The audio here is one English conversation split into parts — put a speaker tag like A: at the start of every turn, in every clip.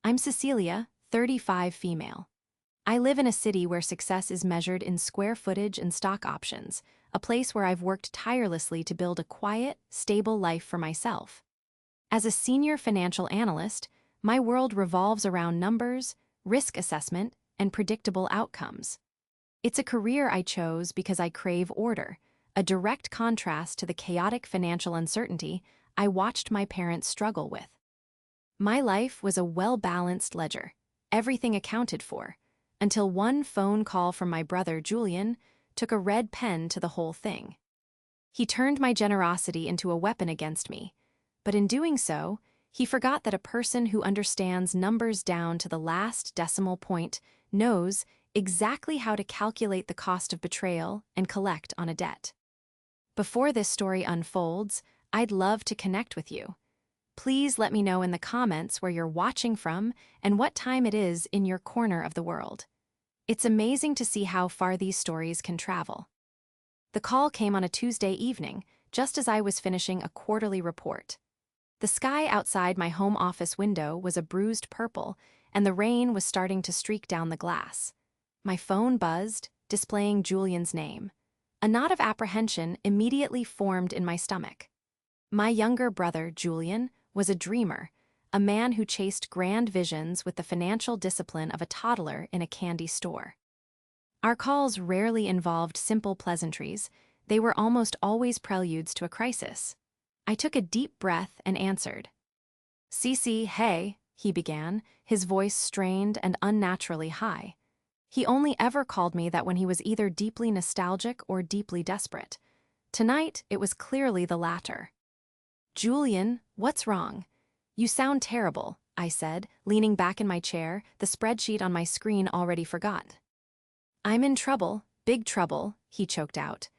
A: I'm Cecilia, 35 female. I live in a city where success is measured in square footage and stock options, a place where I've worked tirelessly to build a quiet, stable life for myself. As a senior financial analyst, my world revolves around numbers, risk assessment, and predictable outcomes. It's a career I chose because I crave order, a direct contrast to the chaotic financial uncertainty I watched my parents struggle with. My life was a well-balanced ledger, everything accounted for, until one phone call from my brother Julian took a red pen to the whole thing. He turned my generosity into a weapon against me, but in doing so, he forgot that a person who understands numbers down to the last decimal point knows exactly how to calculate the cost of betrayal and collect on a debt. Before this story unfolds, I'd love to connect with you. Please let me know in the comments where you're watching from and what time it is in your corner of the world. It's amazing to see how far these stories can travel. The call came on a Tuesday evening, just as I was finishing a quarterly report. The sky outside my home office window was a bruised purple, and the rain was starting to streak down the glass. My phone buzzed, displaying Julian's name. A knot of apprehension immediately formed in my stomach. My younger brother, Julian, was a dreamer, a man who chased grand visions with the financial discipline of a toddler in a candy store. Our calls rarely involved simple pleasantries. They were almost always preludes to a crisis. I took a deep breath and answered. "Cece, hey," he began, his voice strained and unnaturally high. He only ever called me that when he was either deeply nostalgic or deeply desperate. Tonight, it was clearly the latter. "Julian, what's wrong? You sound terrible," I said, leaning back in my chair, the spreadsheet on my screen already forgot. "I'm in trouble, big trouble," he choked out.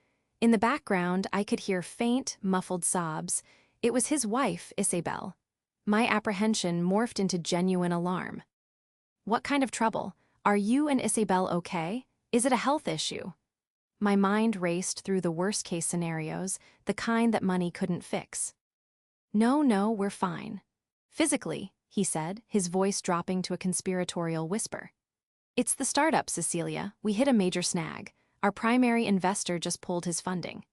A: In the background, I could hear faint, muffled sobs. It was his wife, Isabel. My apprehension morphed into genuine alarm. "What kind of trouble? Are you and Isabel okay? Is it a health issue?" My mind raced through the worst-case scenarios, the kind that money couldn't fix. No, we're fine. Physically," he said, his voice dropping to a conspiratorial whisper. "It's the startup, Cecilia. We hit a major snag. Our primary investor just pulled his funding.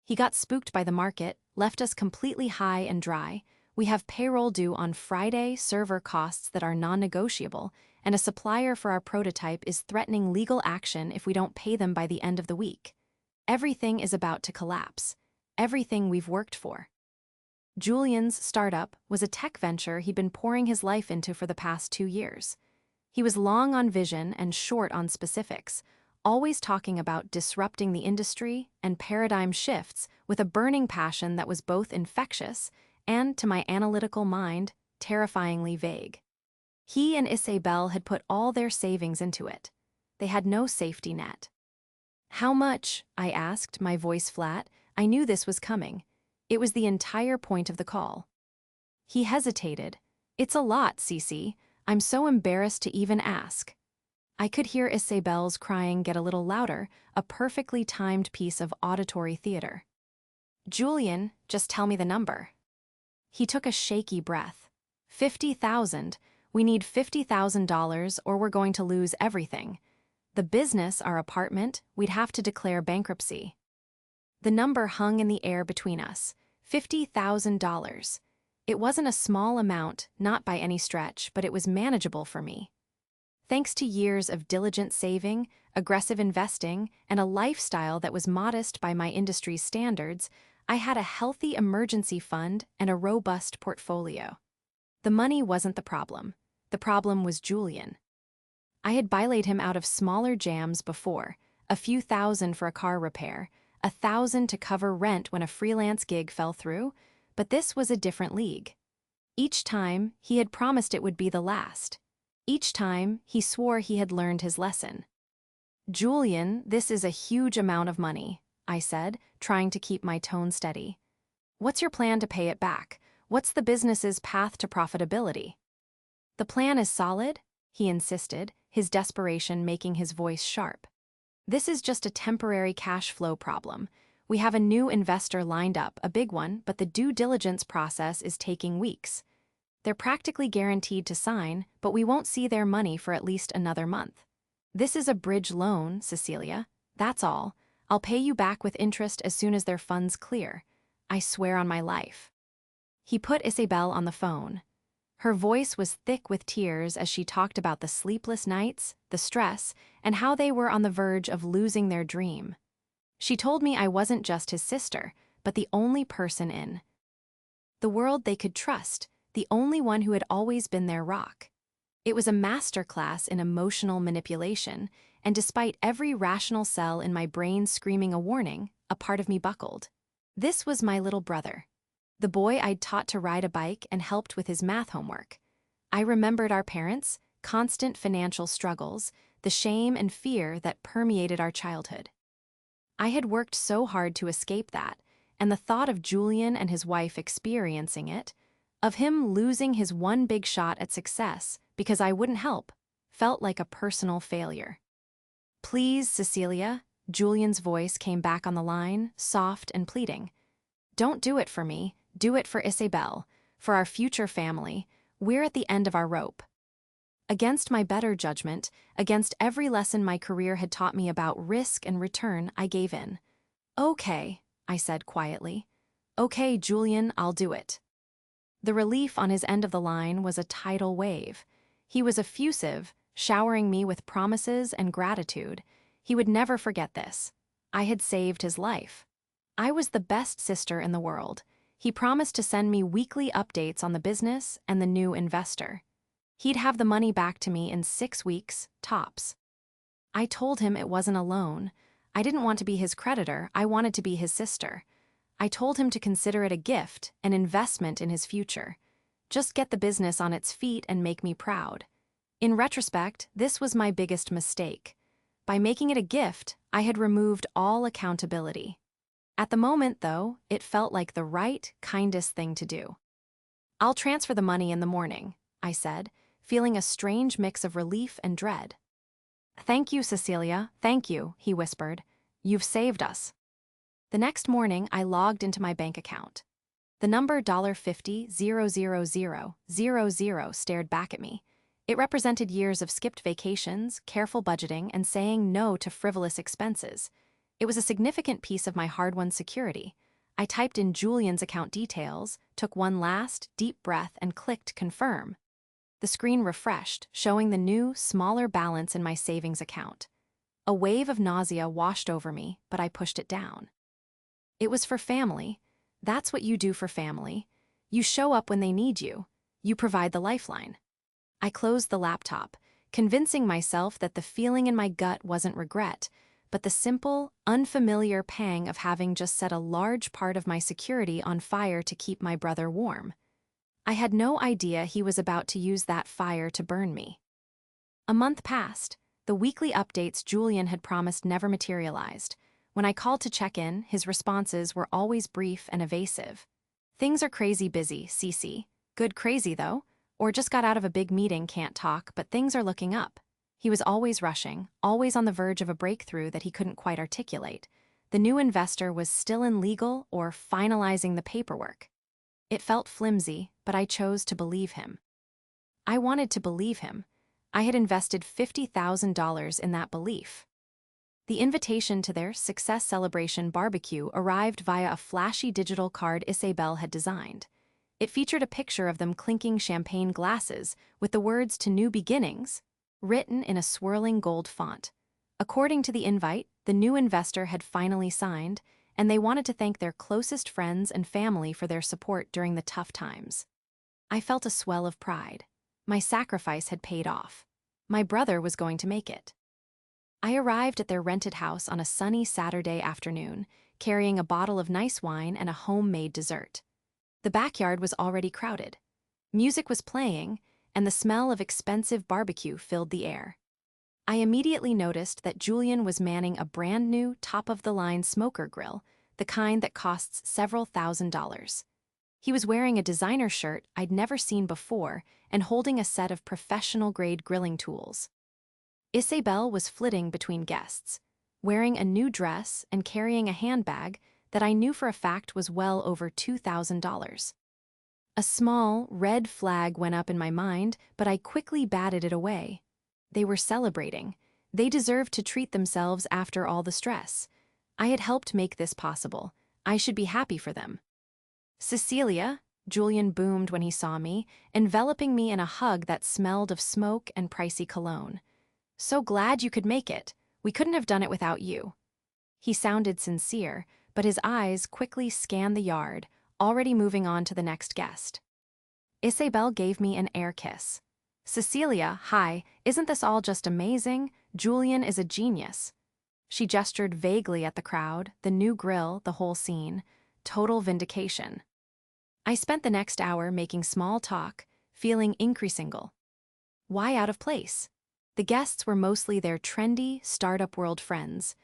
A: He got spooked by the market, left us completely high and dry. We have payroll due on Friday, server costs that are non-negotiable, and a supplier for our prototype is threatening legal action if we don't pay them by the end of the week. Everything is about to collapse. Everything we've worked for." Julian's startup was a tech venture he'd been pouring his life into for the past 2 years. He was long on vision and short on specifics, always talking about disrupting the industry and paradigm shifts with a burning passion that was both infectious and, to my analytical mind, terrifyingly vague. He and Isabel had put all their savings into it. They had no safety net. "How much?" I asked, my voice flat. I knew this was coming. It was the entire point of the call. He hesitated. "It's a lot, Cece. I'm so embarrassed to even ask." I could hear Isabel's crying get a little louder, a perfectly timed piece of auditory theater. "Julian, just tell me the number." He took a shaky breath. 50,000. We need $50,000 or we're going to lose everything. The business, our apartment, we'd have to declare bankruptcy. The number hung in the air between us. $50,000. It wasn't a small amount, not by any stretch, but it was manageable for me. Thanks to years of diligent saving, aggressive investing, and a lifestyle that was modest by my industry's standards, I had a healthy emergency fund and a robust portfolio. The money wasn't the problem. The problem was Julian. I had bylaid him out of smaller jams before, a few thousand for a car repair, 1,000 to cover rent when a freelance gig fell through, but this was a different league. Each time, he had promised it would be the last. Each time, he swore he had learned his lesson. "Julian, this is a huge amount of money," I said, trying to keep my tone steady. "What's your plan to pay it back? What's the business's path to profitability?" "The plan is solid," he insisted, his desperation making his voice sharp. "This is just a temporary cash flow problem. We have a new investor lined up, a big one, but the due diligence process is taking weeks. They're practically guaranteed to sign, but we won't see their money for at least another month. This is a bridge loan, Cecilia. That's all. I'll pay you back with interest as soon as their funds clear. I swear on my life. He put Isabel on the phone. Her voice was thick with tears as she talked about the sleepless nights, the stress, and how they were on the verge of losing their dream. She told me I wasn't just his sister, but the only person in the world they could trust, the only one who had always been their rock. It was a masterclass in emotional manipulation, and despite every rational cell in my brain screaming a warning, a part of me buckled. This was my little brother, the boy I'd taught to ride a bike and helped with his math homework. I remembered our parents, constant financial struggles, the shame and fear that permeated our childhood. I had worked so hard to escape that, and the thought of Julian and his wife experiencing it, of him losing his one big shot at success because I wouldn't help, felt like a personal failure. "Please, Cecilia," Julian's voice came back on the line, soft and pleading. "Don't do it for me, do it for Isabel, for our future family. We're at the end of our rope." Against my better judgment, against every lesson my career had taught me about risk and return, I gave in. "Okay," I said quietly. "Okay, Julian, I'll do it." The relief on his end of the line was a tidal wave. He was effusive, showering me with promises and gratitude. He would never forget this. I had saved his life. I was the best sister in the world. He promised to send me weekly updates on the business and the new investor. He'd have the money back to me in 6 weeks, tops. I told him it wasn't a loan. I didn't want to be his creditor, I wanted to be his sister. I told him to consider it a gift, an investment in his future. Just get the business on its feet and make me proud. In retrospect, this was my biggest mistake. By making it a gift, I had removed all accountability. At the moment, though, it felt like the right, kindest thing to do. "I'll transfer the money in the morning," I said, feeling a strange mix of relief and dread. "Thank you, Cecilia, thank you," he whispered. "You've saved us." The next morning, I logged into my bank account. The number $50,000,000 stared back at me. It represented years of skipped vacations, careful budgeting, and saying no to frivolous expenses. It was a significant piece of my hard-won security. I typed in Julian's account details, took one last, deep breath, and clicked confirm. The screen refreshed, showing the new, smaller balance in my savings account. A wave of nausea washed over me, but I pushed it down. It was for family. That's what you do for family. You show up when they need you. You provide the lifeline. I closed the laptop, convincing myself that the feeling in my gut wasn't regret, but the simple, unfamiliar pang of having just set a large part of my security on fire to keep my brother warm. I had no idea he was about to use that fire to burn me. A month passed. The weekly updates Julian had promised never materialized. When I called to check in, his responses were always brief and evasive. "Things are crazy busy, Cece. Good crazy, though. Or just got out of a big meeting, can't talk, but things are looking up." He was always rushing, always on the verge of a breakthrough that he couldn't quite articulate. The new investor was still in legal or finalizing the paperwork. It felt flimsy, but I chose to believe him. I wanted to believe him. I had invested $50,000 in that belief. The invitation to their success celebration barbecue arrived via a flashy digital card Isabel had designed. It featured a picture of them clinking champagne glasses with the words "To New Beginnings" written in a swirling gold font. According to the invite, the new investor had finally signed, and they wanted to thank their closest friends and family for their support during the tough times. I felt a swell of pride. My sacrifice had paid off. My brother was going to make it. I arrived at their rented house on a sunny Saturday afternoon, carrying a bottle of nice wine and a homemade dessert. The backyard was already crowded. Music was playing, and the smell of expensive barbecue filled the air. I immediately noticed that Julian was manning a brand-new, top-of-the-line smoker grill, the kind that costs several $1,000s. He was wearing a designer shirt I'd never seen before and holding a set of professional-grade grilling tools. Isabel was flitting between guests, wearing a new dress and carrying a handbag that I knew for a fact was well over $2,000. A small, red flag went up in my mind, but I quickly batted it away. They were celebrating. They deserved to treat themselves after all the stress. I had helped make this possible. I should be happy for them. Cecilia, Julian boomed when he saw me, enveloping me in a hug that smelled of smoke and pricey cologne. So glad you could make it. We couldn't have done it without you. He sounded sincere, but his eyes quickly scanned the yard, already moving on to the next guest. Isabel gave me an air kiss. Cecilia, hi, isn't this all just amazing? Julian is a genius. She gestured vaguely at the crowd, the new grill, the whole scene. Total vindication. I spent the next hour making small talk, feeling increasingly. Why out of place? The guests were mostly their trendy, startup world friends.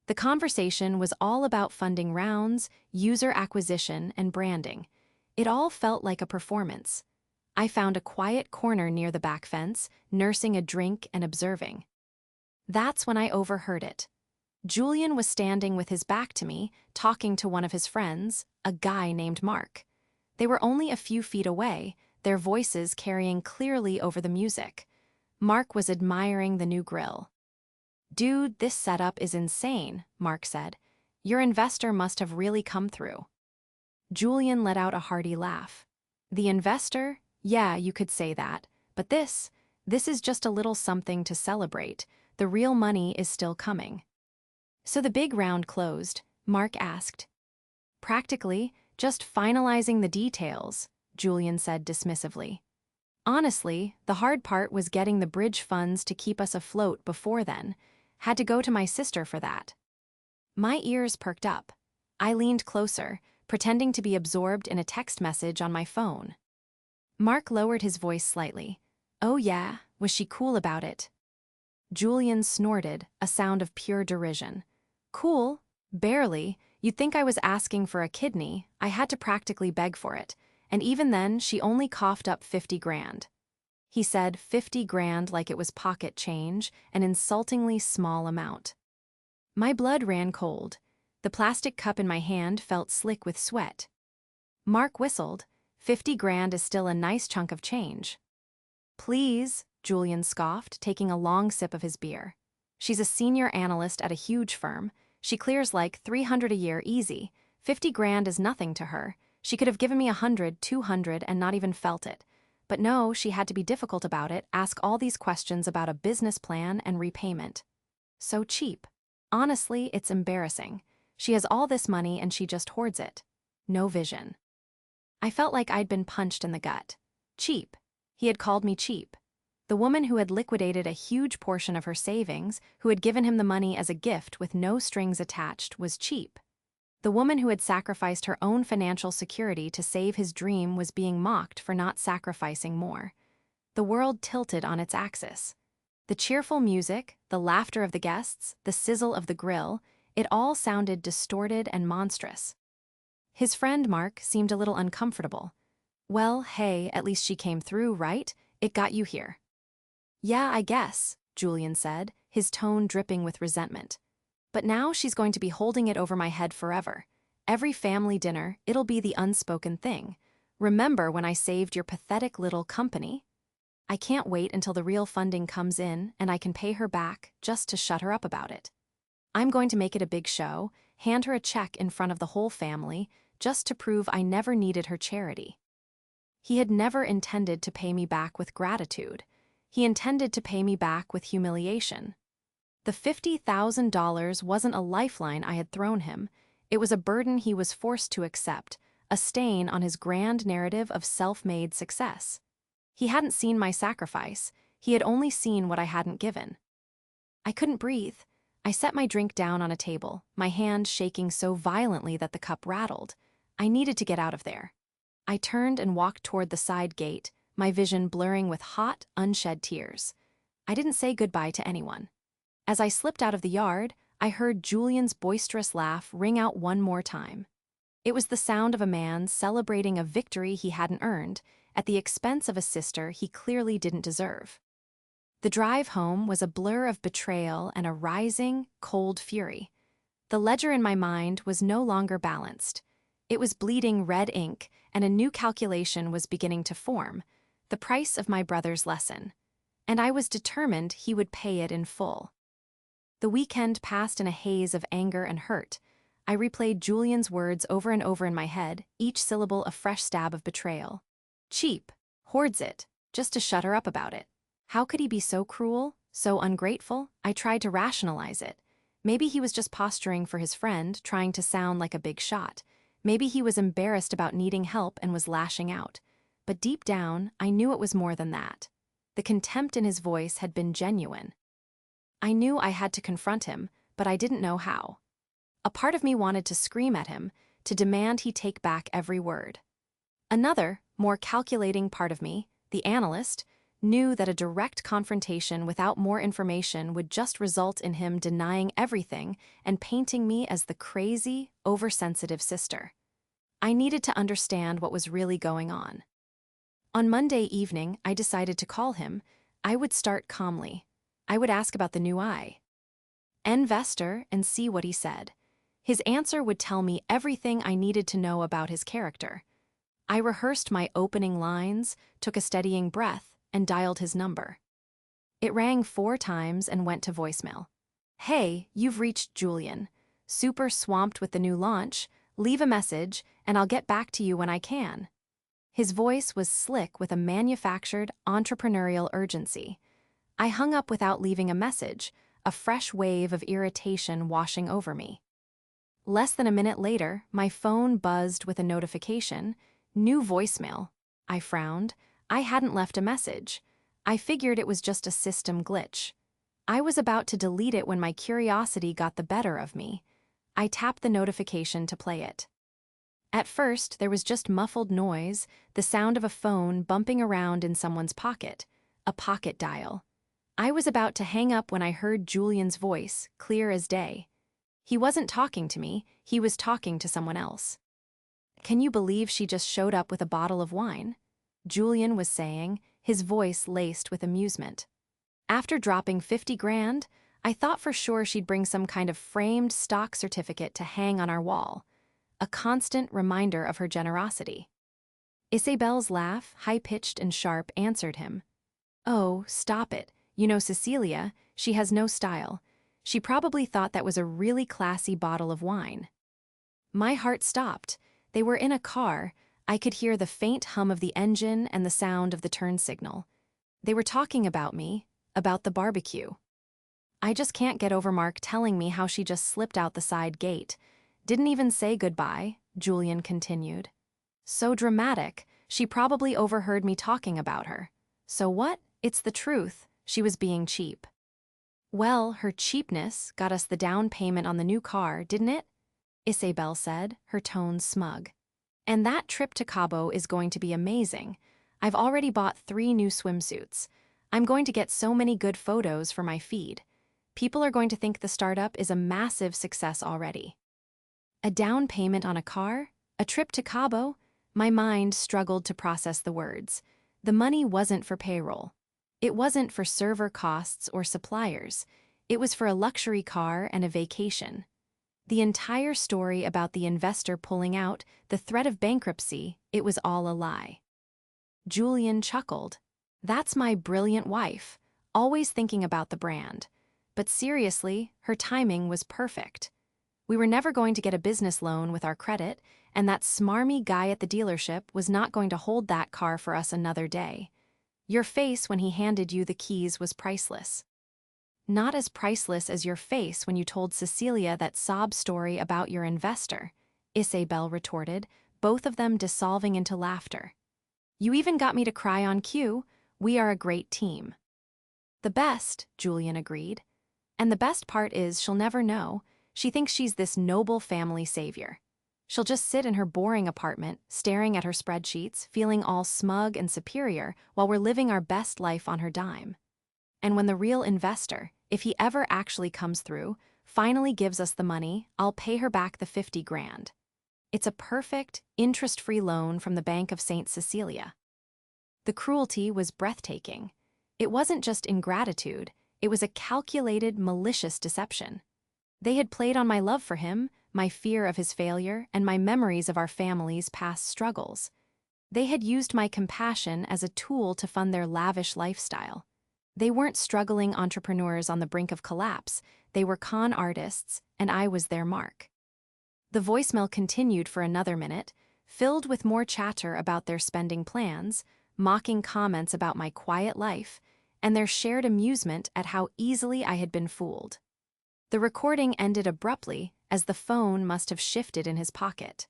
A: The conversation was all about funding rounds, user acquisition, and branding. It all felt like a performance. I found a quiet corner near the back fence, nursing a drink and observing. That's when I overheard it. Julian was standing with his back to me, talking to one of his friends, a guy named Mark. They were only a few feet away, their voices carrying clearly over the music. Mark was admiring the new grill. "Dude, this setup is insane," Mark said. "Your investor must have really come through." Julian let out a hearty laugh. "The investor? Yeah, you could say that. But this is just a little something to celebrate. The real money is still coming." "So the big round closed?" Mark asked. "Practically, just finalizing the details," Julian said dismissively. "Honestly, the hard part was getting the bridge funds to keep us afloat before then. Had to go to my sister for that." My ears perked up. I leaned closer, pretending to be absorbed in a text message on my phone. Mark lowered his voice slightly. "Oh yeah, was she cool about it?" Julian snorted, a sound of pure derision. "Cool? Barely. You'd think I was asking for a kidney. I had to practically beg for it. And even then, she only coughed up 50 grand. He said 50 grand like it was pocket change, an insultingly small amount. My blood ran cold. The plastic cup in my hand felt slick with sweat. Mark whistled. 50 grand is still a nice chunk of change. "Please," Julian scoffed, taking a long sip of his beer. "She's a senior analyst at a huge firm. She clears like 300 a year easy. 50 grand is nothing to her. She could have given me 100, 200 and not even felt it. But no, she had to be difficult about it, ask all these questions about a business plan and repayment. So cheap. Honestly, it's embarrassing. She has all this money and she just hoards it. No vision." I felt like I'd been punched in the gut. Cheap. He had called me cheap. The woman who had liquidated a huge portion of her savings, who had given him the money as a gift with no strings attached, was cheap. The woman who had sacrificed her own financial security to save his dream was being mocked for not sacrificing more. The world tilted on its axis. The cheerful music, the laughter of the guests, the sizzle of the grill, it all sounded distorted and monstrous. His friend Mark seemed a little uncomfortable. "Well, hey, at least she came through, right? It got you here." "Yeah, I guess," Julian said, his tone dripping with resentment. "But now she's going to be holding it over my head forever. Every family dinner, it'll be the unspoken thing. Remember when I saved your pathetic little company? I can't wait until the real funding comes in and I can pay her back just to shut her up about it. I'm going to make it a big show, hand her a check in front of the whole family, just to prove I never needed her charity." He had never intended to pay me back with gratitude. He intended to pay me back with humiliation. The $50,000 wasn't a lifeline I had thrown him. It was a burden he was forced to accept, a stain on his grand narrative of self-made success. He hadn't seen my sacrifice. He had only seen what I hadn't given. I couldn't breathe. I set my drink down on a table, my hand shaking so violently that the cup rattled. I needed to get out of there. I turned and walked toward the side gate, my vision blurring with hot, unshed tears. I didn't say goodbye to anyone. As I slipped out of the yard, I heard Julian's boisterous laugh ring out one more time. It was the sound of a man celebrating a victory he hadn't earned, at the expense of a sister he clearly didn't deserve. The drive home was a blur of betrayal and a rising, cold fury. The ledger in my mind was no longer balanced. It was bleeding red ink, and a new calculation was beginning to form, the price of my brother's lesson. And I was determined he would pay it in full. The weekend passed in a haze of anger and hurt. I replayed Julian's words over and over in my head, each syllable a fresh stab of betrayal. Cheap, hoards it, just to shut her up about it. How could he be so cruel, so ungrateful? I tried to rationalize it. Maybe he was just posturing for his friend, trying to sound like a big shot. Maybe he was embarrassed about needing help and was lashing out. But deep down, I knew it was more than that. The contempt in his voice had been genuine. I knew I had to confront him, but I didn't know how. A part of me wanted to scream at him, to demand he take back every word. Another, more calculating part of me, the analyst, knew that a direct confrontation without more information would just result in him denying everything and painting me as the crazy, oversensitive sister. I needed to understand what was really going on. On Monday evening, I decided to call him. I would start calmly. I would ask about the new investor and see what he said. His answer would tell me everything I needed to know about his character. I rehearsed my opening lines, took a steadying breath, and dialed his number. It rang 4 times and went to voicemail. "Hey, you've reached Julian. Super swamped with the new launch. Leave a message, and I'll get back to you when I can." His voice was slick with a manufactured, entrepreneurial urgency. I hung up without leaving a message, a fresh wave of irritation washing over me. Less than a minute later, my phone buzzed with a notification. New voicemail. I frowned. I hadn't left a message. I figured it was just a system glitch. I was about to delete it when my curiosity got the better of me. I tapped the notification to play it. At first, there was just muffled noise, the sound of a phone bumping around in someone's pocket, a pocket dial. I was about to hang up when I heard Julian's voice, clear as day. He wasn't talking to me, he was talking to someone else. "Can you believe she just showed up with a bottle of wine?" Julian was saying, his voice laced with amusement. "After dropping 50 grand, I thought for sure she'd bring some kind of framed stock certificate to hang on our wall, a constant reminder of her generosity." Isabel's laugh, high-pitched and sharp, answered him. "Oh, stop it. You know Cecilia, she has no style. She probably thought that was a really classy bottle of wine." My heart stopped. They were in a car. I could hear the faint hum of the engine and the sound of the turn signal. They were talking about me, about the barbecue. I just can't get over Mark telling me how she just slipped out the side gate. Didn't even say goodbye, Julian continued. So dramatic, she probably overheard me talking about her. So what? It's the truth. She was being cheap. "Well, her cheapness got us the down payment on the new car, didn't it?" Isabel said, her tone smug. "And that trip to Cabo is going to be amazing. I've already bought 3 new swimsuits. I'm going to get so many good photos for my feed. People are going to think the startup is a massive success already." A down payment on a car? A trip to Cabo? My mind struggled to process the words. The money wasn't for payroll. It wasn't for server costs or suppliers. It was for a luxury car and a vacation. The entire story about the investor pulling out, the threat of bankruptcy, it was all a lie. Julian chuckled. "That's my brilliant wife, always thinking about the brand. But seriously, her timing was perfect. We were never going to get a business loan with our credit, and that smarmy guy at the dealership was not going to hold that car for us another day. Your face when he handed you the keys was priceless." "Not as priceless as your face when you told Cecilia that sob story about your investor," Isabel retorted, both of them dissolving into laughter. "You even got me to cry on cue. We are a great team." "The best," Julian agreed. "And the best part is she'll never know. She thinks she's this noble family savior. She'll just sit in her boring apartment, staring at her spreadsheets, feeling all smug and superior while we're living our best life on her dime. And when the real investor, if he ever actually comes through, finally gives us the money, I'll pay her back the 50 grand. It's a perfect, interest-free loan from the Bank of St. Cecilia." The cruelty was breathtaking. It wasn't just ingratitude, it was a calculated, malicious deception. They had played on my love for him, my fear of his failure, and my memories of our family's past struggles. They had used my compassion as a tool to fund their lavish lifestyle. They weren't struggling entrepreneurs on the brink of collapse, they were con artists, and I was their mark. The voicemail continued for another minute, filled with more chatter about their spending plans, mocking comments about my quiet life, and their shared amusement at how easily I had been fooled. The recording ended abruptly, as the phone must have shifted in his pocket.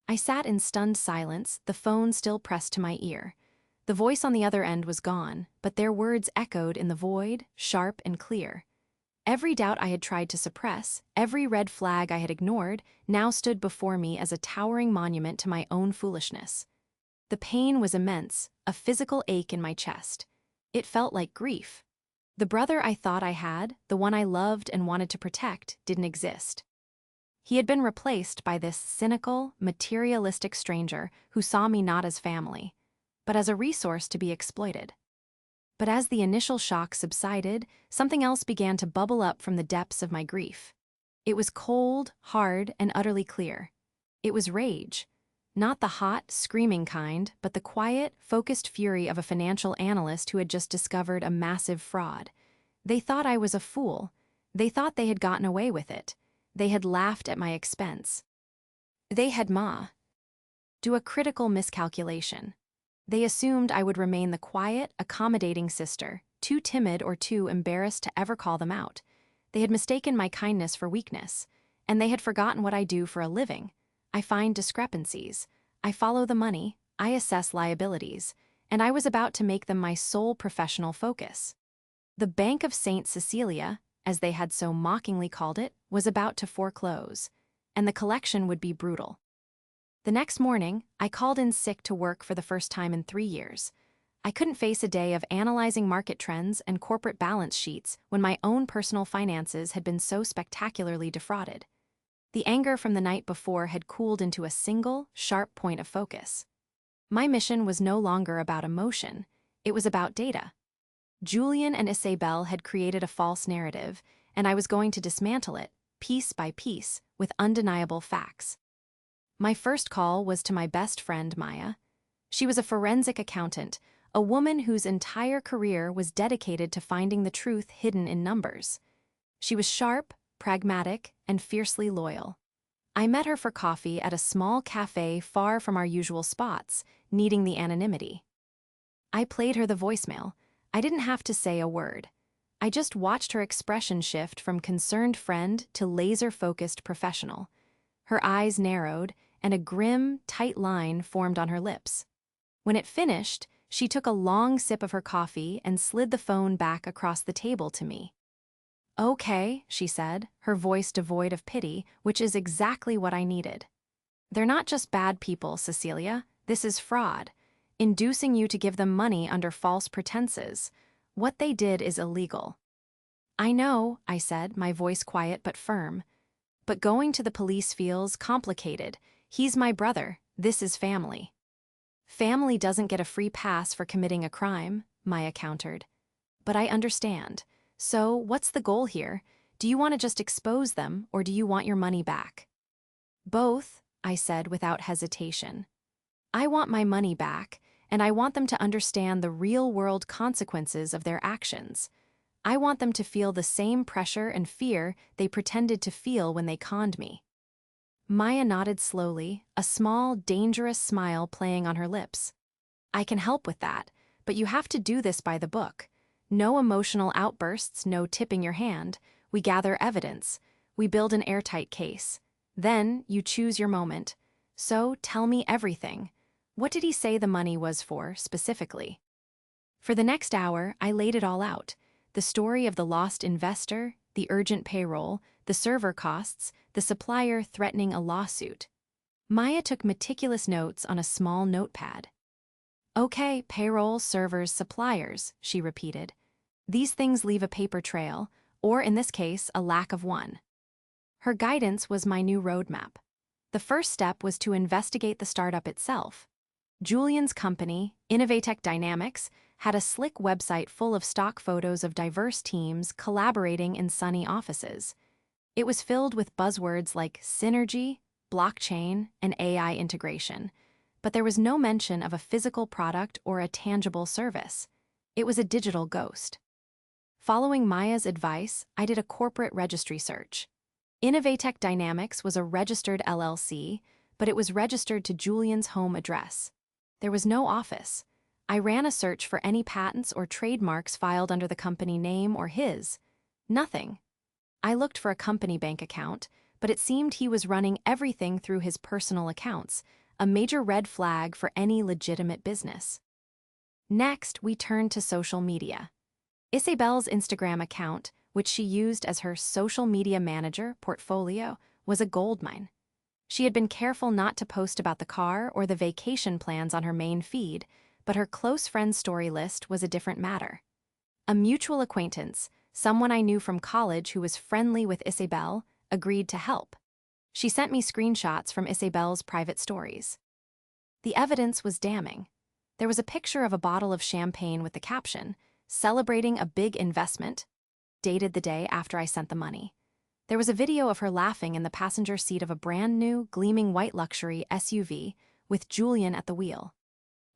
A: I sat in stunned silence, the phone still pressed to my ear. The voice on the other end was gone, but their words echoed in the void, sharp and clear. Every doubt I had tried to suppress, every red flag I had ignored, now stood before me as a towering monument to my own foolishness. The pain was immense, a physical ache in my chest. It felt like grief. The brother I thought I had, the one I loved and wanted to protect, didn't exist. He had been replaced by this cynical, materialistic stranger who saw me not as family, but as a resource to be exploited. But as the initial shock subsided, something else began to bubble up from the depths of my grief. It was cold, hard, and utterly clear. It was rage. Not the hot, screaming kind, but the quiet, focused fury of a financial analyst who had just discovered a massive fraud. They thought I was a fool. They thought they had gotten away with it. They had laughed at my expense. They had do a critical miscalculation. They assumed I would remain the quiet, accommodating sister, too timid or too embarrassed to ever call them out. They had mistaken my kindness for weakness, and they had forgotten what I do for a living. I find discrepancies. I follow the money, I assess liabilities, and I was about to make them my sole professional focus. The Bank of St. Cecilia, as they had so mockingly called it, was about to foreclose, and the collection would be brutal. The next morning, I called in sick to work for the first time in 3 years. I couldn't face a day of analyzing market trends and corporate balance sheets when my own personal finances had been so spectacularly defrauded. The anger from the night before had cooled into a single, sharp point of focus. My mission was no longer about emotion, it was about data. Julian and Isabel had created a false narrative, and I was going to dismantle it, piece by piece, with undeniable facts. My first call was to my best friend, Maya. She was a forensic accountant, a woman whose entire career was dedicated to finding the truth hidden in numbers. She was sharp, pragmatic, and fiercely loyal. I met her for coffee at a small cafe far from our usual spots, needing the anonymity. I played her the voicemail. I didn't have to say a word. I just watched her expression shift from concerned friend to laser-focused professional. Her eyes narrowed, and a grim, tight line formed on her lips. When it finished, she took a long sip of her coffee and slid the phone back across the table to me. "Okay," she said, her voice devoid of pity, which is exactly what I needed. "They're not just bad people, Cecilia. This is fraud. Inducing you to give them money under false pretenses. What they did is illegal." "I know," I said, my voice quiet but firm. "But going to the police feels complicated. He's my brother. This is family." "Family doesn't get a free pass for committing a crime," Maya countered. "But I understand. So, what's the goal here? Do you want to just expose them, or do you want your money back?" "Both," I said without hesitation. "I want my money back, and I want them to understand the real-world consequences of their actions. I want them to feel the same pressure and fear they pretended to feel when they conned me." Maya nodded slowly, a small, dangerous smile playing on her lips. "I can help with that, but you have to do this by the book. No emotional outbursts, no tipping your hand. We gather evidence. We build an airtight case. Then you choose your moment. So tell me everything. What did he say the money was for, specifically?" For the next hour, I laid it all out. The story of the lost investor, the urgent payroll, the server costs, the supplier threatening a lawsuit. Maya took meticulous notes on a small notepad. "Okay, payroll, servers, suppliers," she repeated. "These things leave a paper trail, or in this case, a lack of one." Her guidance was my new roadmap. The first step was to investigate the startup itself. Julian's company, Innovatech Dynamics, had a slick website full of stock photos of diverse teams collaborating in sunny offices. It was filled with buzzwords like synergy, blockchain, and AI integration, but there was no mention of a physical product or a tangible service. It was a digital ghost. Following Maya's advice, I did a corporate registry search. Innovatech Dynamics was a registered LLC, but it was registered to Julian's home address. There was no office. I ran a search for any patents or trademarks filed under the company name or his. Nothing. I looked for a company bank account, but it seemed he was running everything through his personal accounts, a major red flag for any legitimate business. Next, we turned to social media. Isabel's Instagram account, which she used as her social media manager portfolio, was a goldmine. She had been careful not to post about the car or the vacation plans on her main feed, but her close friends story list was a different matter. A mutual acquaintance, someone I knew from college who was friendly with Isabel, agreed to help. She sent me screenshots from Isabel's private stories. The evidence was damning. There was a picture of a bottle of champagne with the caption, "Celebrating a big investment," dated the day after I sent the money. There was a video of her laughing in the passenger seat of a brand-new, gleaming white luxury SUV with Julian at the wheel.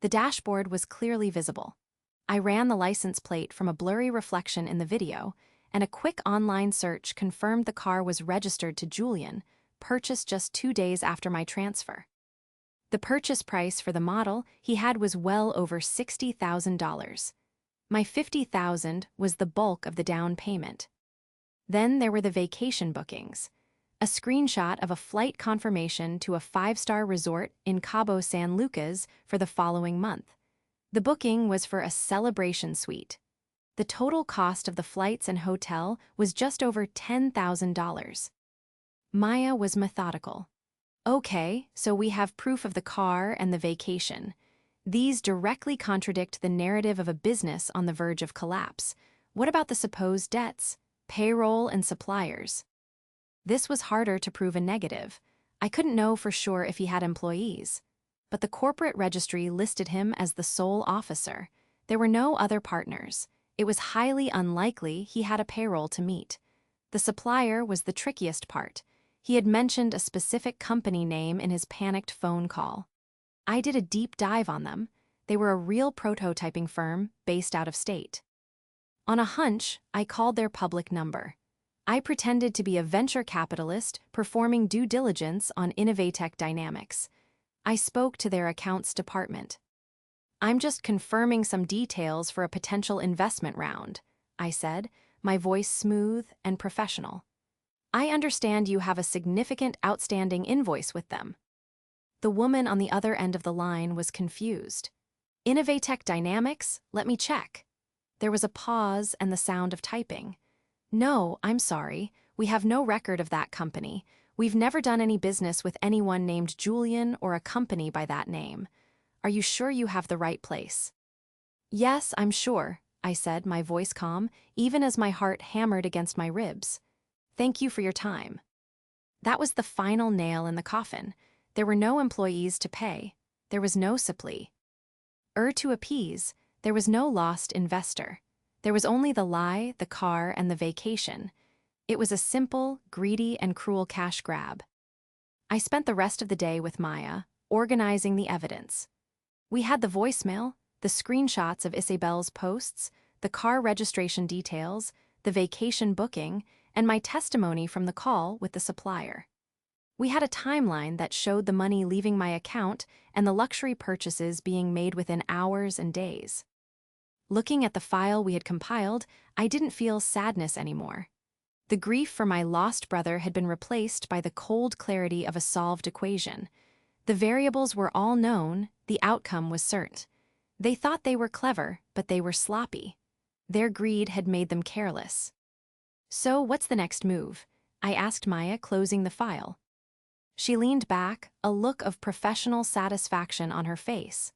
A: The dashboard was clearly visible. I ran the license plate from a blurry reflection in the video, and a quick online search confirmed the car was registered to Julian, purchased just 2 days after my transfer. The purchase price for the model he had was well over $60,000. My $50,000 was the bulk of the down payment. Then there were the vacation bookings. A screenshot of a flight confirmation to a 5-star resort in Cabo San Lucas for the following month. The booking was for a celebration suite. The total cost of the flights and hotel was just over $10,000. Maya was methodical. Okay, so we have proof of the car and the vacation. These directly contradict the narrative of a business on the verge of collapse. What about the supposed debts, payroll, and suppliers? This was harder to prove a negative. I couldn't know for sure if he had employees. But the corporate registry listed him as the sole officer. There were no other partners. It was highly unlikely he had a payroll to meet. The supplier was the trickiest part. He had mentioned a specific company name in his panicked phone call. I did a deep dive on them. They were a real prototyping firm based out of state. On a hunch, I called their public number. I pretended to be a venture capitalist performing due diligence on Innovatech Dynamics. I spoke to their accounts department. "I'm just confirming some details for a potential investment round," I said, my voice smooth and professional. "I understand you have a significant outstanding invoice with them." The woman on the other end of the line was confused. "Innovatech Dynamics? Let me check." There was a pause and the sound of typing. "No, I'm sorry. We have no record of that company. We've never done any business with anyone named Julian or a company by that name. Are you sure you have the right place?" "Yes, I'm sure," I said, my voice calm, even as my heart hammered against my ribs. "Thank you for your time." That was the final nail in the coffin. There were no employees to pay. There was no supply. To appease, there was no lost investor. There was only the lie, the car, and the vacation. It was a simple, greedy, and cruel cash grab. I spent the rest of the day with Maya, organizing the evidence. We had the voicemail, the screenshots of Isabel's posts, the car registration details, the vacation booking, and my testimony from the call with the supplier. We had a timeline that showed the money leaving my account and the luxury purchases being made within hours and days. Looking at the file we had compiled, I didn't feel sadness anymore. The grief for my lost brother had been replaced by the cold clarity of a solved equation. The variables were all known, the outcome was certain. They thought they were clever, but they were sloppy. Their greed had made them careless. "So what's the next move?" I asked Maya, closing the file. She leaned back, a look of professional satisfaction on her face.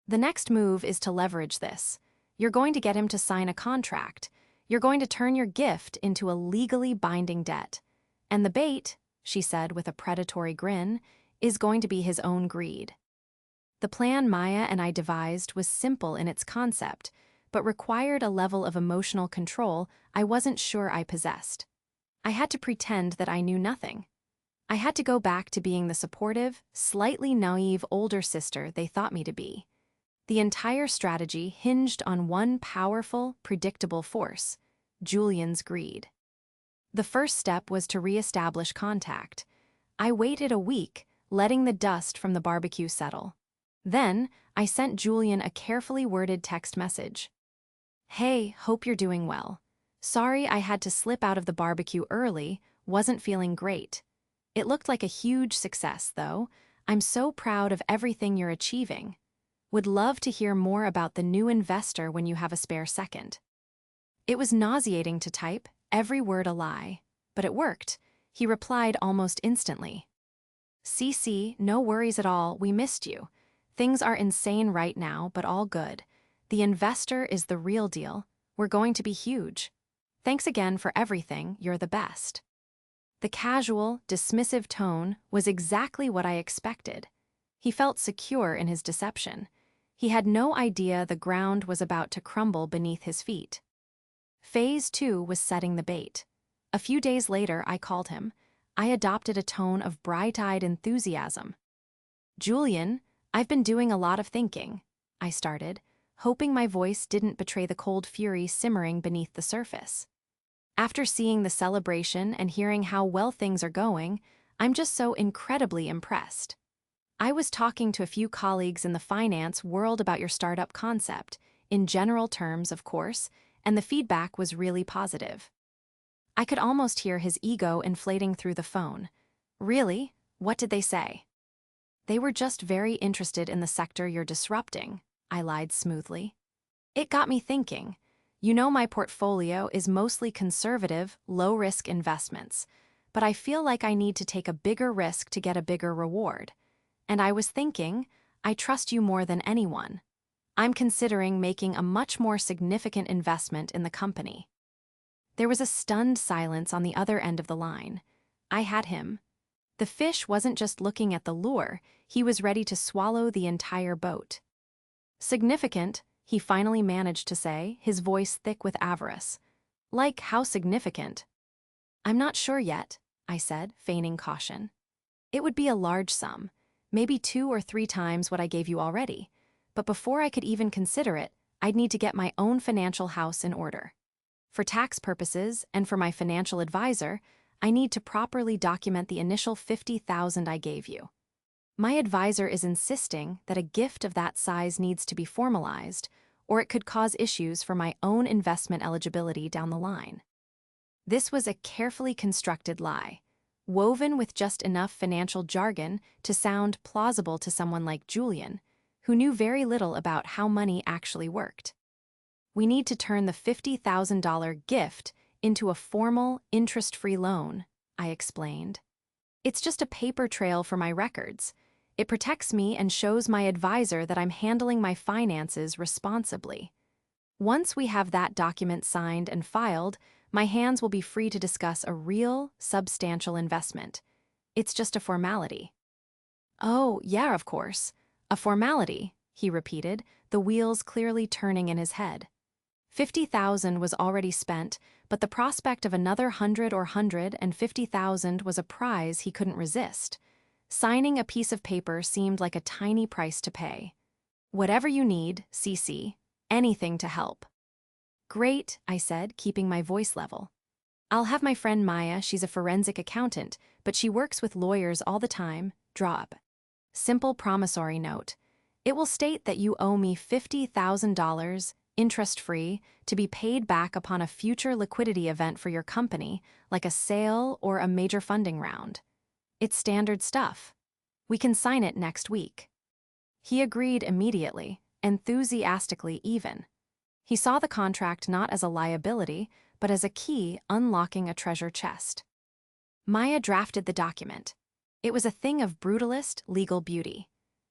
A: "The next move is to leverage this. You're going to get him to sign a contract. You're going to turn your gift into a legally binding debt. And the bait," she said with a predatory grin, "is going to be his own greed." The plan Maya and I devised was simple in its concept, but required a level of emotional control I wasn't sure I possessed. I had to pretend that I knew nothing. I had to go back to being the supportive, slightly naive older sister they thought me to be. The entire strategy hinged on one powerful, predictable force: Julian's greed. The first step was to re-establish contact. I waited a week, letting the dust from the barbecue settle. Then, I sent Julian a carefully worded text message. "Hey, hope you're doing well. Sorry I had to slip out of the barbecue early, wasn't feeling great. It looked like a huge success, though. I'm so proud of everything you're achieving. Would love to hear more about the new investor when you have a spare second." It was nauseating to type, every word a lie. But it worked. He replied almost instantly. "CC, no worries at all, we missed you. Things are insane right now, but all good. The investor is the real deal. We're going to be huge. Thanks again for everything, you're the best." The casual, dismissive tone was exactly what I expected. He felt secure in his deception. He had no idea the ground was about to crumble beneath his feet. Phase 2 was setting the bait. A few days later, I called him. I adopted a tone of bright-eyed enthusiasm. "Julian, I've been doing a lot of thinking," I started, hoping my voice didn't betray the cold fury simmering beneath the surface. "After seeing the celebration and hearing how well things are going, I'm just so incredibly impressed. I was talking to a few colleagues in the finance world about your startup concept, in general terms, of course, and the feedback was really positive." I could almost hear his ego inflating through the phone. "Really? What did they say?" "They were just very interested in the sector you're disrupting," I lied smoothly. It got me thinking. You know, my portfolio is mostly conservative, low-risk investments, but I feel like I need to take a bigger risk to get a bigger reward. And I was thinking, I trust you more than anyone. I'm considering making a much more significant investment in the company." There was a stunned silence on the other end of the line. I had him. The fish wasn't just looking at the lure, he was ready to swallow the entire boat. "Significant," he finally managed to say, his voice thick with avarice. "Like how significant?" "I'm not sure yet," I said, feigning caution. "It would be a large sum, maybe 2 or 3 times what I gave you already. But before I could even consider it, I'd need to get my own financial house in order. For tax purposes and for my financial advisor, I need to properly document the initial $50,000 I gave you. My advisor is insisting that a gift of that size needs to be formalized, or it could cause issues for my own investment eligibility down the line." This was a carefully constructed lie, woven with just enough financial jargon to sound plausible to someone like Julian, who knew very little about how money actually worked. "We need to turn the $50,000 gift into a formal, interest-free loan," I explained. "It's just a paper trail for my records. It protects me and shows my advisor that I'm handling my finances responsibly. Once we have that document signed and filed, my hands will be free to discuss a real, substantial investment. It's just a formality." "Oh, yeah, of course. A formality," he repeated, the wheels clearly turning in his head. 50,000 was already spent, but the prospect of another 100 or 150,000 was a prize he couldn't resist. Signing a piece of paper seemed like a tiny price to pay. "Whatever you need, CC. Anything to help." "Great," I said, keeping my voice level. "I'll have my friend Maya, she's a forensic accountant, but she works with lawyers all the time, draw up. Simple promissory note. It will state that you owe me $50,000, interest-free, to be paid back upon a future liquidity event for your company, like a sale or a major funding round. It's standard stuff. We can sign it next week." He agreed immediately, enthusiastically even. He saw the contract not as a liability, but as a key unlocking a treasure chest. Maya drafted the document. It was a thing of brutalist legal beauty.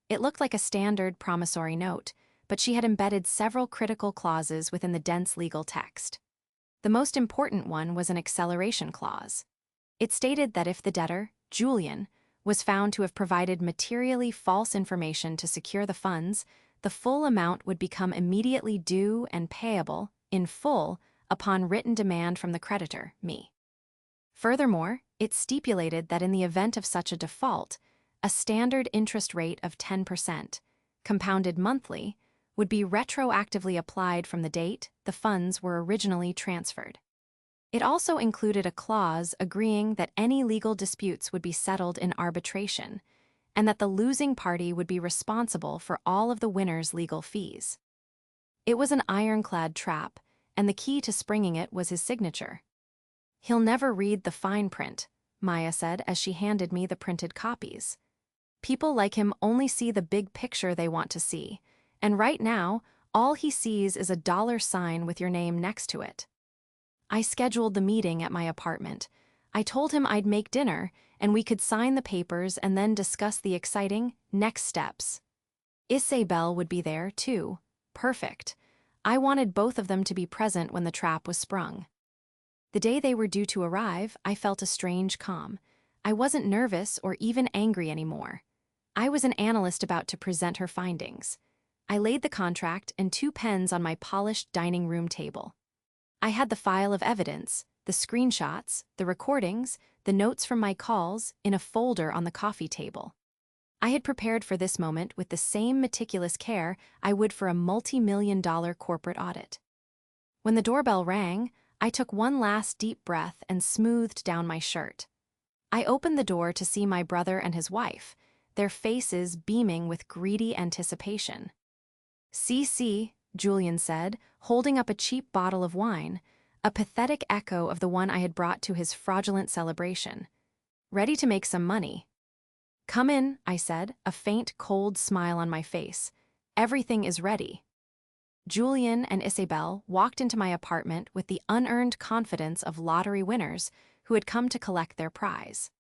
A: It looked like a standard promissory note, but she had embedded several critical clauses within the dense legal text. The most important one was an acceleration clause. It stated that if the debtor, Julian, was found to have provided materially false information to secure the funds, the full amount would become immediately due and payable, in full, upon written demand from the creditor, me. Furthermore, it stipulated that in the event of such a default, a standard interest rate of 10%, compounded monthly, would be retroactively applied from the date the funds were originally transferred. It also included a clause agreeing that any legal disputes would be settled in arbitration, and that the losing party would be responsible for all of the winner's legal fees. It was an ironclad trap, and the key to springing it was his signature. "He'll never read the fine print," Maya said as she handed me the printed copies. "People like him only see the big picture they want to see, and right now, all he sees is a dollar sign with your name next to it." I scheduled the meeting at my apartment. I told him I'd make dinner, and we could sign the papers and then discuss the exciting next steps. Isabel would be there, too. Perfect. I wanted both of them to be present when the trap was sprung. The day they were due to arrive, I felt a strange calm. I wasn't nervous or even angry anymore. I was an analyst about to present her findings. I laid the contract and 2 pens on my polished dining room table. I had the file of evidence, the screenshots, the recordings, the notes from my calls in a folder on the coffee table. I had prepared for this moment with the same meticulous care I would for a multi-million-dollar corporate audit. When the doorbell rang, I took one last deep breath and smoothed down my shirt. I opened the door to see my brother and his wife, their faces beaming with greedy anticipation. "CC," Julian said, holding up a cheap bottle of wine, a pathetic echo of the one I had brought to his fraudulent celebration. "Ready to make some money." "Come in," I said, a faint, cold smile on my face. "Everything is ready." Julian and Isabel walked into my apartment with the unearned confidence of lottery winners who had come to collect their prize.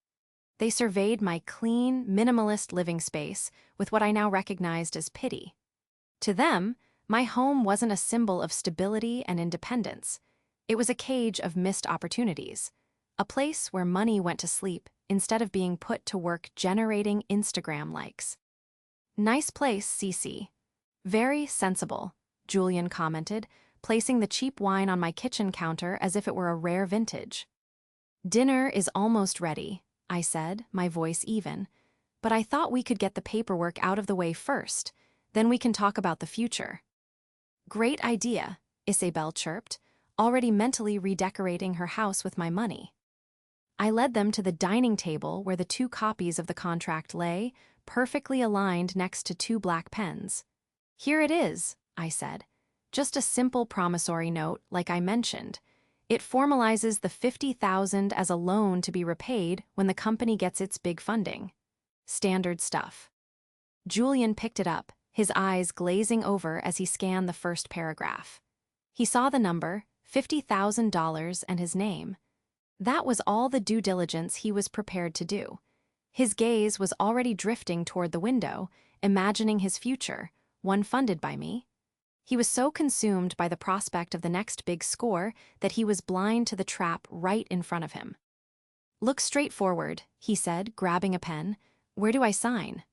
A: They surveyed my clean, minimalist living space with what I now recognized as pity. To them, my home wasn't a symbol of stability and independence. It was a cage of missed opportunities, a place where money went to sleep instead of being put to work generating Instagram likes. "Nice place, Cece." "Very sensible," Julian commented, placing the cheap wine on my kitchen counter as if it were a rare vintage. "Dinner is almost ready," I said, my voice even. "But I thought we could get the paperwork out of the way first, then we can talk about the future." "Great idea," Isabel chirped, already mentally redecorating her house with my money. I led them to the dining table where the 2 copies of the contract lay, perfectly aligned next to 2 black pens. "Here it is," I said. "Just a simple promissory note, like I mentioned. It formalizes the $50,000 as a loan to be repaid when the company gets its big funding. Standard stuff." Julian picked it up, his eyes glazing over as he scanned the first paragraph. He saw the number, $50,000, and his name. That was all the due diligence he was prepared to do. His gaze was already drifting toward the window, imagining his future, one funded by me. He was so consumed by the prospect of the next big score that he was blind to the trap right in front of him. "Look straight forward," he said, grabbing a pen. "Where do I sign?"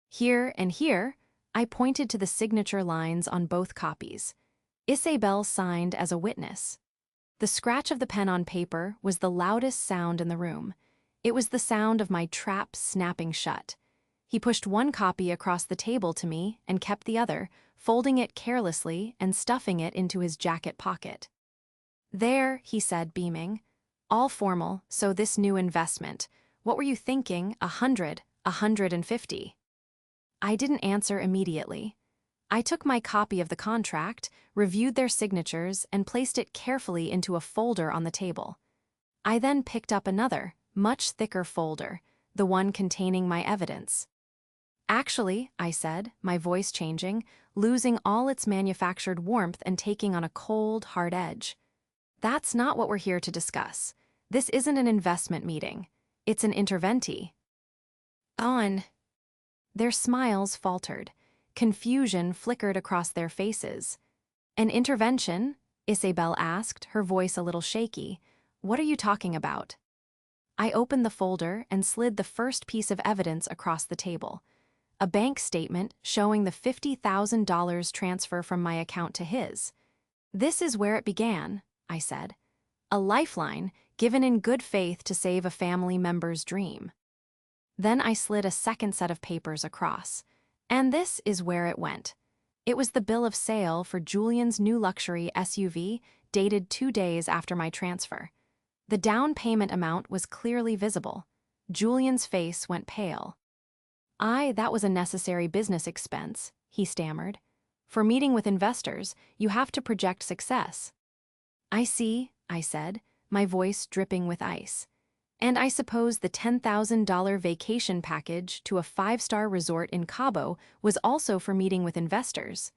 A: "Here and here," I pointed to the signature lines on both copies. Isabel signed as a witness. The scratch of the pen on paper was the loudest sound in the room. It was the sound of my trap snapping shut. He pushed one copy across the table to me and kept the other, folding it carelessly and stuffing it into his jacket pocket. "There," he said, beaming. "All formal, so this new investment. What were you thinking? 100, 150? I didn't answer immediately. I took my copy of the contract, reviewed their signatures, and placed it carefully into a folder on the table. I then picked up another, much thicker folder, the one containing my evidence. "Actually," I said, my voice changing, losing all its manufactured warmth and taking on a cold, hard edge. "That's not what we're here to discuss. This isn't an investment meeting. It's an interventi." "On." Their smiles faltered. Confusion flickered across their faces. "An intervention?" Isabel asked, her voice a little shaky. "What are you talking about?" I opened the folder and slid the first piece of evidence across the table. A bank statement showing the $50,000 transfer from my account to his. "This is where it began," I said. "A lifeline given in good faith to save a family member's dream. Then I slid a second set of papers across. And this is where it went. It was the bill of sale for Julian's new luxury SUV, dated 2 days after my transfer. The down payment amount was clearly visible. Julian's face went pale. That was a necessary business expense," he stammered. "For meeting with investors, you have to project success." "I see," I said, my voice dripping with ice. "And I suppose the $10,000 vacation package to a 5-star resort in Cabo was also for meeting with investors."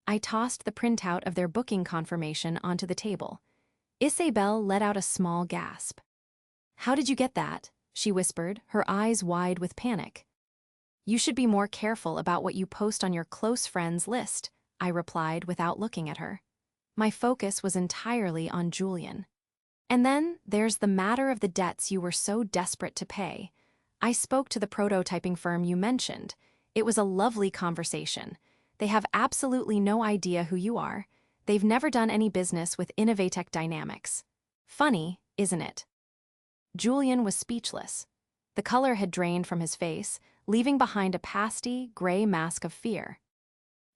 A: I tossed the printout of their booking confirmation onto the table. Isabel let out a small gasp. "How did you get that?" she whispered, her eyes wide with panic. "You should be more careful about what you post on your close friends list," I replied without looking at her. My focus was entirely on Julian. "And then there's the matter of the debts you were so desperate to pay. I spoke to the prototyping firm you mentioned. It was a lovely conversation. They have absolutely no idea who you are. They've never done any business with Innovatech Dynamics. Funny, isn't it?" Julian was speechless. The color had drained from his face, leaving behind a pasty, gray mask of fear.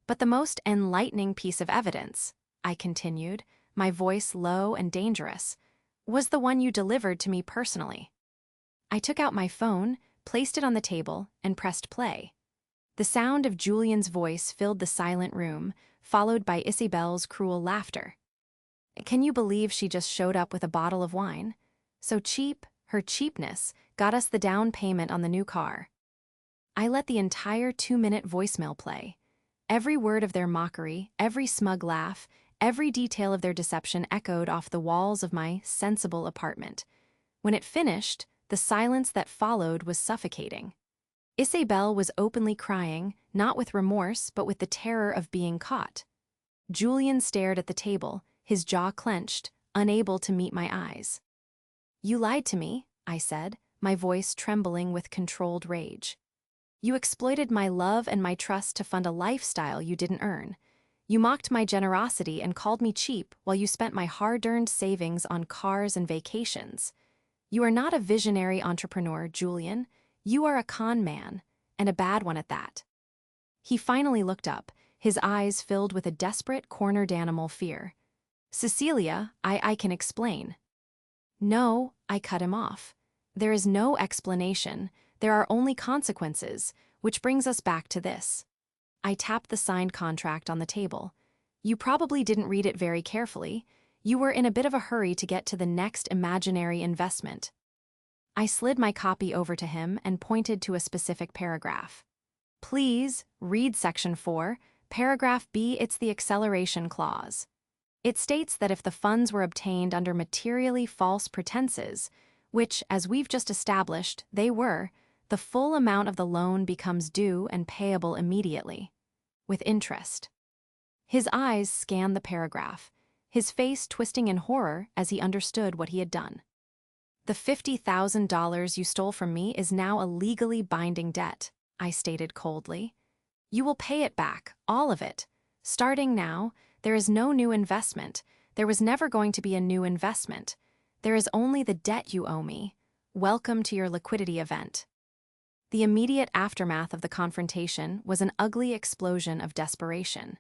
A: "But the most enlightening piece of evidence," I continued, my voice low and dangerous, "was the one you delivered to me personally." I took out my phone, placed it on the table, and pressed play. The sound of Julian's voice filled the silent room, followed by Isabel's cruel laughter. "Can you believe she just showed up with a bottle of wine? So cheap, her cheapness got us the down payment on the new car." I let the entire 2-minute voicemail play. Every word of their mockery, every smug laugh, every detail of their deception echoed off the walls of my sensible apartment. When it finished, the silence that followed was suffocating. Isabel was openly crying, not with remorse, but with the terror of being caught. Julian stared at the table, his jaw clenched, unable to meet my eyes. "You lied to me," I said, my voice trembling with controlled rage. "You exploited my love and my trust to fund a lifestyle you didn't earn. You mocked my generosity and called me cheap while you spent my hard-earned savings on cars and vacations. You are not a visionary entrepreneur, Julian. You are a con man, and a bad one at that." He finally looked up, his eyes filled with a desperate, cornered animal fear. "Cecilia, I can explain." "No," I cut him off. "There is no explanation. There are only consequences, which brings us back to this." I tapped the signed contract on the table. "You probably didn't read it very carefully. You were in a bit of a hurry to get to the next imaginary investment." I slid my copy over to him and pointed to a specific paragraph. "Please, read Section 4, Paragraph B. It's the acceleration clause. It states that if the funds were obtained under materially false pretenses, which, as we've just established, they were, the full amount of the loan becomes due and payable immediately, with interest." His eyes scanned the paragraph, his face twisting in horror as he understood what he had done. "The $50,000 you stole from me is now a legally binding debt," I stated coldly. "You will pay it back, all of it. Starting now, there is no new investment. There was never going to be a new investment. There is only the debt you owe me. Welcome to your liquidity event." The immediate aftermath of the confrontation was an ugly explosion of desperation.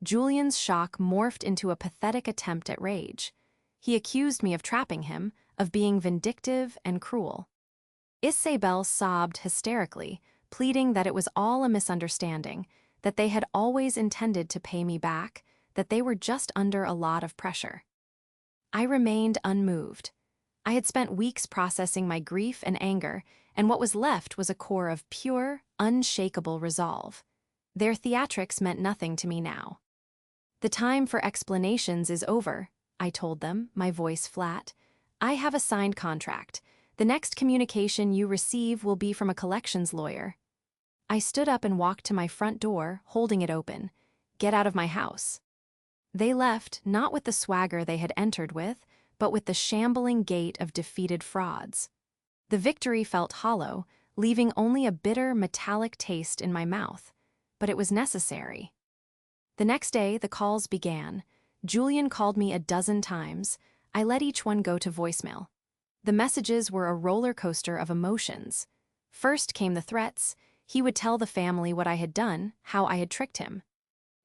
A: Julian's shock morphed into a pathetic attempt at rage. He accused me of trapping him, of being vindictive and cruel. Isabel sobbed hysterically, pleading that it was all a misunderstanding, that they had always intended to pay me back, that they were just under a lot of pressure. I remained unmoved. I had spent weeks processing my grief and anger, and what was left was a core of pure, unshakable resolve. Their theatrics meant nothing to me now. "The time for explanations is over," I told them, my voice flat. "I have a signed contract. The next communication you receive will be from a collections lawyer." I stood up and walked to my front door, holding it open. "Get out of my house." They left, not with the swagger they had entered with, but with the shambling gait of defeated frauds. The victory felt hollow, leaving only a bitter, metallic taste in my mouth. But it was necessary. The next day, the calls began. Julian called me a dozen times. I let each one go to voicemail. The messages were a roller coaster of emotions. First came the threats. He would tell the family what I had done, how I had tricked him.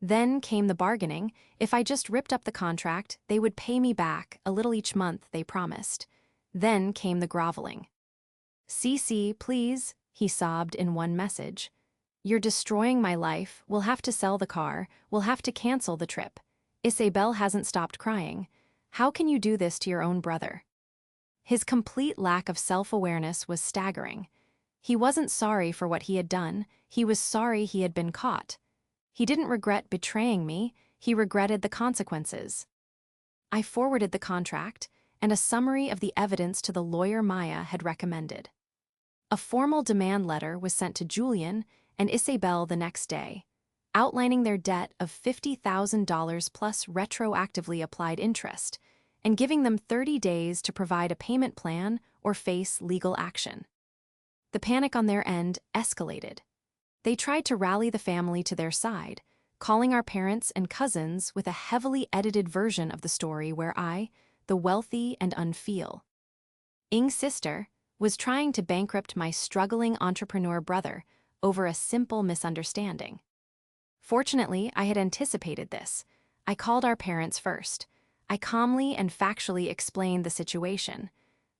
A: Then came the bargaining. If I just ripped up the contract, they would pay me back a little each month, they promised. Then came the groveling. "Cece, please," he sobbed in one message. "You're destroying my life. We'll have to sell the car. We'll have to cancel the trip. Isabel hasn't stopped crying. How can you do this to your own brother?" His complete lack of self-awareness was staggering. He wasn't sorry for what he had done. He was sorry he had been caught. He didn't regret betraying me. He regretted the consequences. I forwarded the contract and a summary of the evidence to the lawyer Maya had recommended. A formal demand letter was sent to Julian and Isabel the next day, outlining their debt of $50,000 plus retroactively applied interest, and giving them 30 days to provide a payment plan or face legal action. The panic on their end escalated. They tried to rally the family to their side, calling our parents and cousins with a heavily edited version of the story where I, the wealthy and unfeel, Ing's sister, was trying to bankrupt my struggling entrepreneur brother over a simple misunderstanding. Fortunately, I had anticipated this. I called our parents first. I calmly and factually explained the situation.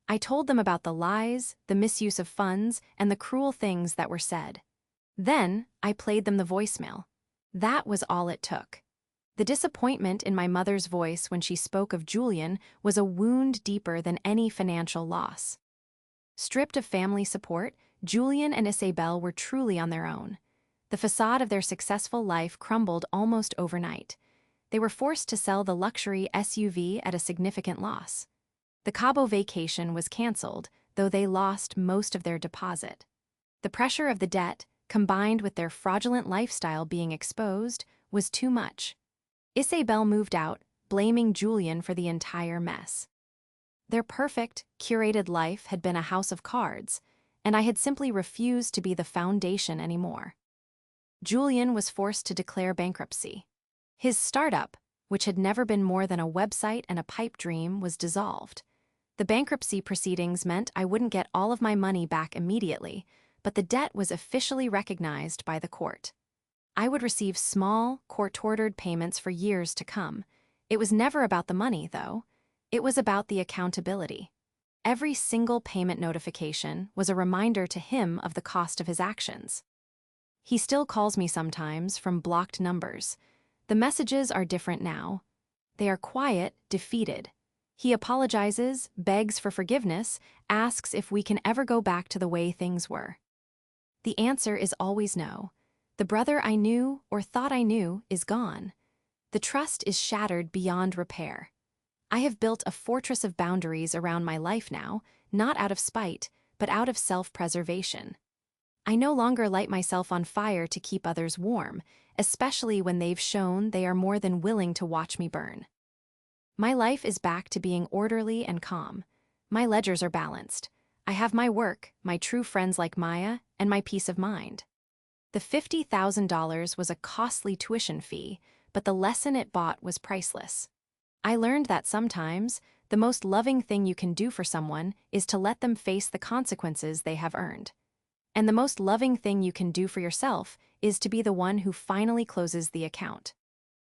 A: I told them about the lies, the misuse of funds, and the cruel things that were said. Then, I played them the voicemail. That was all it took. The disappointment in my mother's voice when she spoke of Julian was a wound deeper than any financial loss. Stripped of family support, Julian and Isabel were truly on their own. The facade of their successful life crumbled almost overnight. They were forced to sell the luxury SUV at a significant loss. The Cabo vacation was canceled, though they lost most of their deposit. The pressure of the debt, combined with their fraudulent lifestyle being exposed, was too much. Isabel moved out, blaming Julian for the entire mess. Their perfect, curated life had been a house of cards, and I had simply refused to be the foundation anymore. Julian was forced to declare bankruptcy. His startup, which had never been more than a website and a pipe dream, was dissolved. The bankruptcy proceedings meant I wouldn't get all of my money back immediately, but the debt was officially recognized by the court. I would receive small, court-ordered payments for years to come. It was never about the money, though. It was about the accountability. Every single payment notification was a reminder to him of the cost of his actions. He still calls me sometimes from blocked numbers. The messages are different now. They are quiet, defeated. He apologizes, begs for forgiveness, asks if we can ever go back to the way things were. The answer is always no. The brother I knew or thought I knew is gone. The trust is shattered beyond repair. I have built a fortress of boundaries around my life now, not out of spite, but out of self-preservation. I no longer light myself on fire to keep others warm, especially when they've shown they are more than willing to watch me burn. My life is back to being orderly and calm. My ledgers are balanced. I have my work, my true friends like Maya, and my peace of mind. The $50,000 was a costly tuition fee, but the lesson it bought was priceless. I learned that sometimes, the most loving thing you can do for someone is to let them face the consequences they have earned. And the most loving thing you can do for yourself is to be the one who finally closes the account.